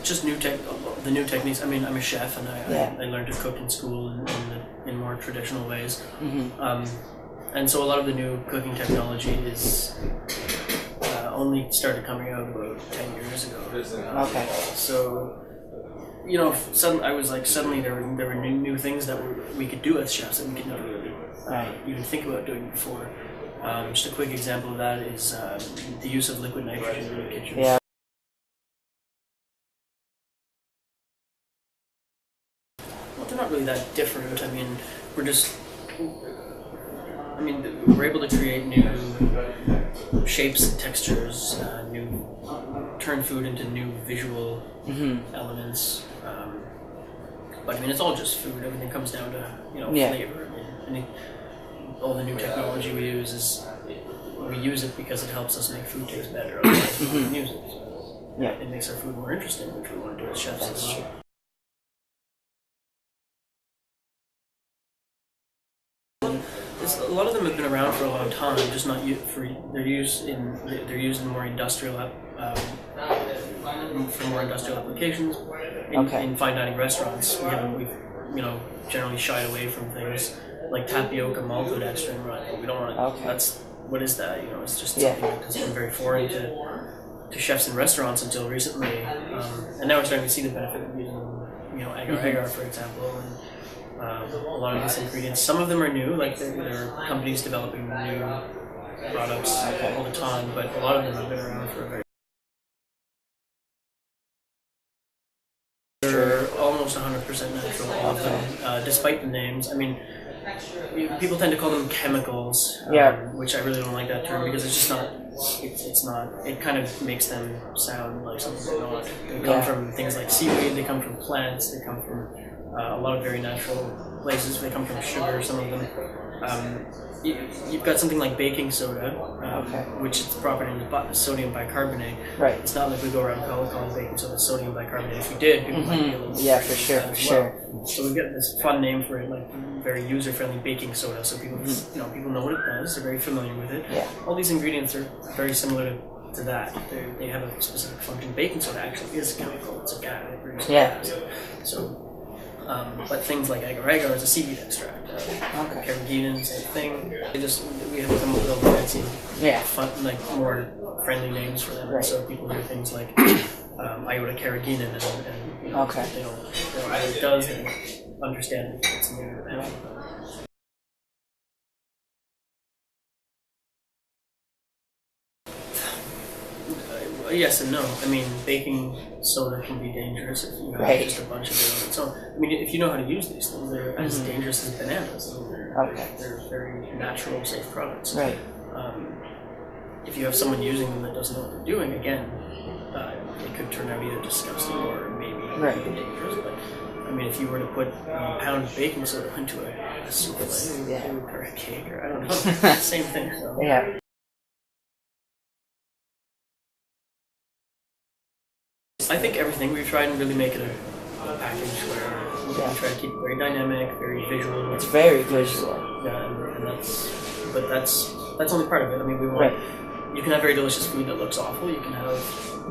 just the new techniques. I mean, I'm a chef, and I learned to cook in school in more traditional ways. And so a lot of the new cooking technology is only started coming out about 10 years ago. Okay. So, I was like, suddenly there were new things that we could do as chefs that we could never really even think about doing before. Just a quick example of that is the use of liquid nitrogen in the kitchen. Yeah. Well, they're not really that different. I mean, we're able to create new shapes and textures, turn food into new visual elements. But I mean, it's all just food. Everything comes down to flavor. All the new technology we use it because it helps us make food taste better. Otherwise, we wouldn't use it. Yeah. It makes our food more interesting, which we want to do as chefs. That's true. A lot of them have been around for a long time, just not they're used in more industrial for more industrial applications. In fine dining restaurants, we've generally shied away from things like tapioca malted extract. We don't want to. Okay. What is that? It's just something that's been very foreign to chefs in restaurants until recently, and now we're starting to see the benefit of using agar-agar, for example. And, a lot of these ingredients, some of them are new, like there are companies developing new products all the time, but a lot of them have been around for a very. They're almost 100% natural, all of them, despite the names. I mean, people tend to call them chemicals, which I really don't like that term because it's just not. It's not. It kind of makes them sound like something they're not. They come from things like seaweed. They come from plants. They come from a lot of very natural places. They come from sugar. Some of them. You've got something like baking soda, which its property is sodium bicarbonate. Right. It's not like we go around calling baking soda sodium bicarbonate. If we did, people might be a little for sure. So we get this fun name for it, like very user-friendly baking soda. So people, people know what it does. They're very familiar with it. Yeah. All these ingredients are very similar to that. They have a specific function. Baking soda actually is a chemical. It's a gas. It produces gas. So. But things like agar-agar is a seaweed extract. Carrageenan, same thing. We have come up with all the fancy, fun, like more friendly names for them. Right. So people hear things like iota carrageenan, and they don't either does they don't understand it's new to them. Yes and no. I mean, baking soda can be dangerous if you have just a bunch of it on its own. I mean, if you know how to use these things, they're as dangerous as bananas. I mean, they're very natural, safe products. Right. If you have someone using them that doesn't know what they're doing, again, it could turn out either disgusting or maybe even dangerous. But I mean, if you were to put a pound of baking soda into a souffle or a cake, or I don't know, same thing. So. Yeah. I think everything we've tried and really make it a package where we try to keep it very dynamic, very visual. It's very visual. Yeah, and that's only part of it. I mean, we want you can have very delicious food that looks awful. You can have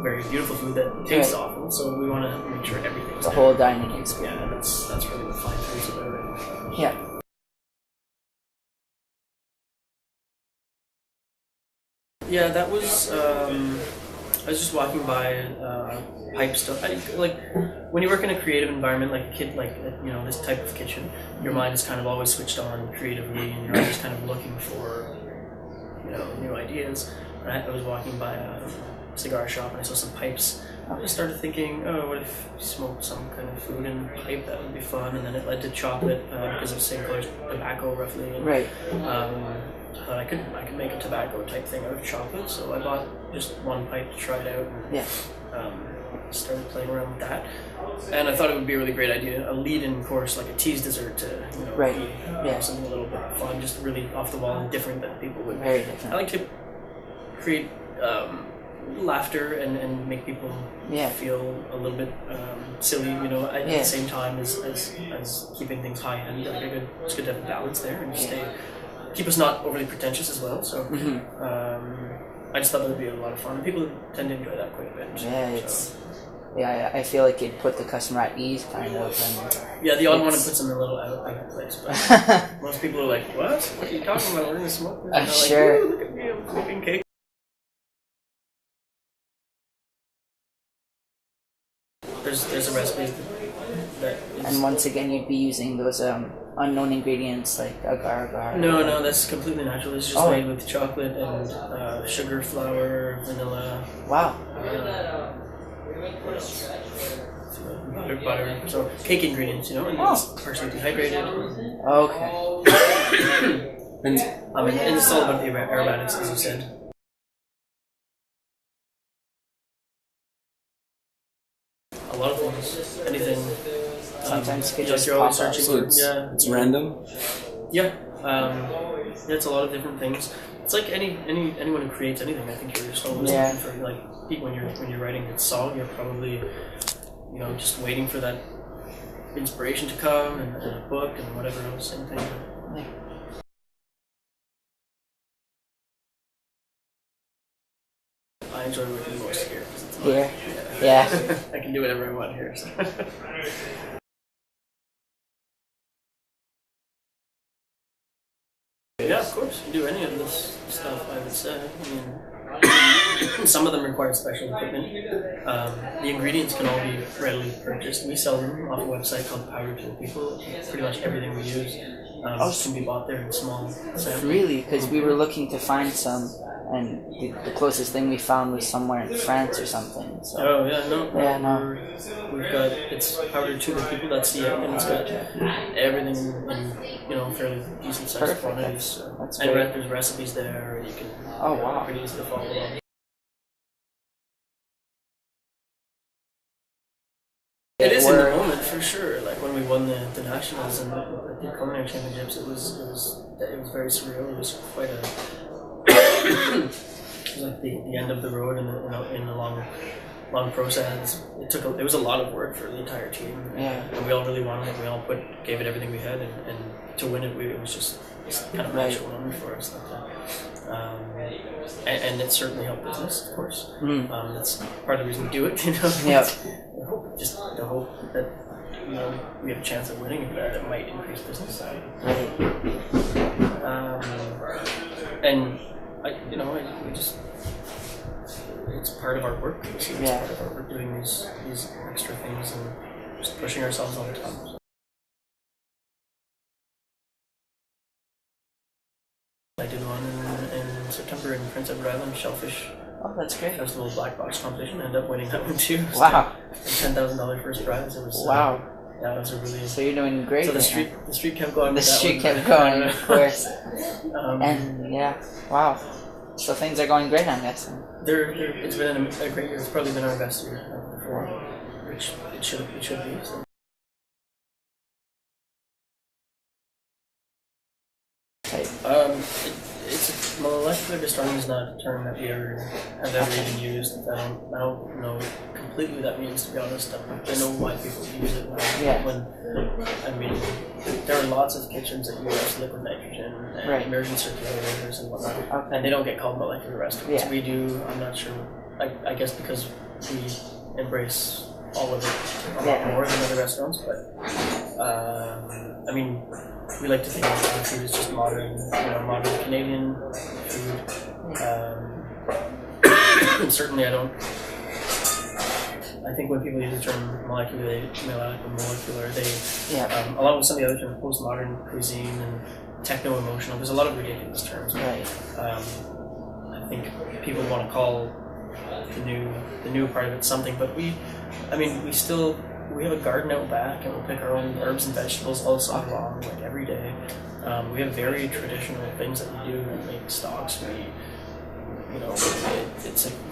very beautiful food that tastes awful. So we want to make sure everything's the whole dining experience. Yeah, that's really what fine food is about. Yeah. Yeah, that was. I was just walking by pipe stuff. Like when you work in a creative environment, like a kid, like this type of kitchen, your mind is kind of always switched on creatively, and you're always kind of looking for new ideas. And I was walking by a cigar shop and I saw some pipes. I just started thinking, what if we smoked some kind of food in a pipe? That would be fun. And then it led to chocolate because it's the same color as tobacco, roughly. And, I thought I could make a tobacco type thing out of chocolate, so I bought just one pipe to try it out. And, started playing around with that, and I thought it would be a really great idea, a lead-in course, like a tease dessert to be something a little bit fun, just really off the wall and different that people would. Very different. I like to create laughter and make people feel a little bit silly, at the same time as keeping things high-end. It's good to have a balance there and keep us not overly pretentious as well. So I just thought that would be a lot of fun. People tend to enjoy that quite a bit. Yeah, yeah, I feel like it put the customer at ease, kind of. And Yeah, the odd one puts them a little out of place, but most people are like, "What? What are you talking about? We're gonna smoke this." And they're Sure. like, "Ooh, look at me, I'm making cake." There's a recipe that is... And once again, you'd be using those unknown ingredients like agar-agar. No, that's completely natural. It's just made with chocolate and sugar, flour, vanilla. Wow. Butter. So cake ingredients, and it's partially dehydrated. Okay. And it's all about the aromatics, as you said. A lot of things, anything. Sometimes it just you're always pop up. searching So for. it's random? Yeah. It's a lot of different things. It's like anyone who creates anything. I think you're just always looking for, like, when you're writing a song, you're probably just waiting for that inspiration to come, and a book and whatever else, same thing. Yeah. I enjoy working most here. Here? Yeah. I can do whatever I want here. So. Yeah, of course. You do any of this stuff, I would say. I mean, some of them require special equipment. The ingredients can all be readily purchased. We sell them off a website called Powder to the People. Pretty much everything we use can be bought there in small samples. Really? Because we were looking to find some, and the closest thing we found was somewhere in France or something. So. Oh, yeah, no. Yeah, no. We've got, it's powdertothepeople.ca, and it's got everything in fairly decent sized quantities. So. That's and great. there's recipes there, you can pretty easily follow along. It is in the moment, for sure. Like when we won the nationals and the culinary championships, it was very surreal. It was quite a it was like the end of the road in the long process. It was a lot of work for the entire team. Yeah. And we all really wanted it. We all gave it everything we had, and to win it, it was just kind of a magical moment for us. And it certainly helped business, of course. That's part of the reason we do it. Yeah. Just the hope that we have a chance of winning that might increase business. Right. And we just it's part of our work. It's part of our work doing these extra things and just pushing ourselves all the time. I did one in September in Prince Edward Island, Shellfish. Oh, that's great. Festival Black Box competition. I ended up winning that one too. Wow. $10,000 first prize. It was wow. Yeah, it was a really. So you're doing great. So the streak kept going. The streak kept going, of course. And wow. So things are going great, I'm guessing. It's been a great year. It's probably been our best year before, which it should be. So. It's molecular distortion is not a term that we have ever even used. I don't know completely what that means, to be honest. I know why people use it. There are lots of kitchens that use liquid nitrogen and immersion circulators and whatnot, and they don't get called molecular restaurants. We do. I'm not sure. I guess because we embrace all of it a lot more than other restaurants, but we like to think of the food as just modern Canadian food. And certainly I think when people use the term molecular, they along with some of the other terms, postmodern cuisine and techno-emotional, there's a lot of ridiculous terms. Right. I think people want to call the new part of it something, but we have a garden out back, and we'll pick our own herbs and vegetables all summer long, like every day. We have very traditional things that we do. We make stocks.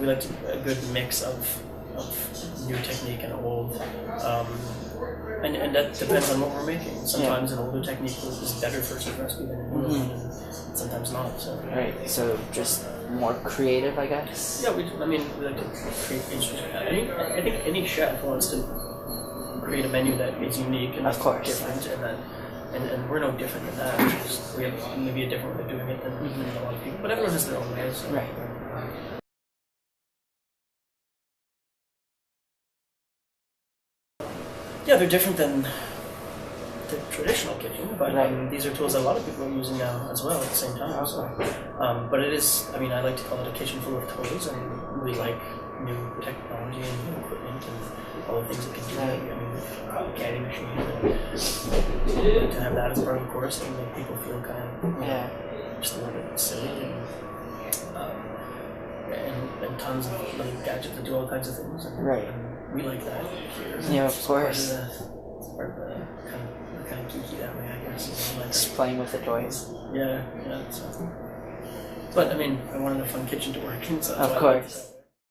We like a good mix of new technique and old. And that depends on what we're making. Sometimes an older technique is better for a certain recipe than a newer one, and sometimes not. So. Right. So just more creative, I guess. Yeah, we like to create interesting. I think any chef wants to create a menu that is unique and different, and we're no different than that. We have maybe a different way of doing it than a lot of people, but everyone has their own way. So. Right. Yeah, they're different than the traditional kitchen, but Right. these are tools that a lot of people are using now as well at the same time. So, but it is, I mean, I like to call it a kitchen full of toys, and we like new technology and new equipment and all the things it can do. Right. I mean, candy machine, and to have that as part of the course and make people feel kind of just a little bit silly and tons of little gadgets that do all kinds of things. And, Right. and we like that here. Yeah, of It's course. part of the kind of geeky that way, I guess. Like Just playing with the toys. yeah. So. But I mean, I wanted a fun kitchen to work in, so that's Of why I like course. it.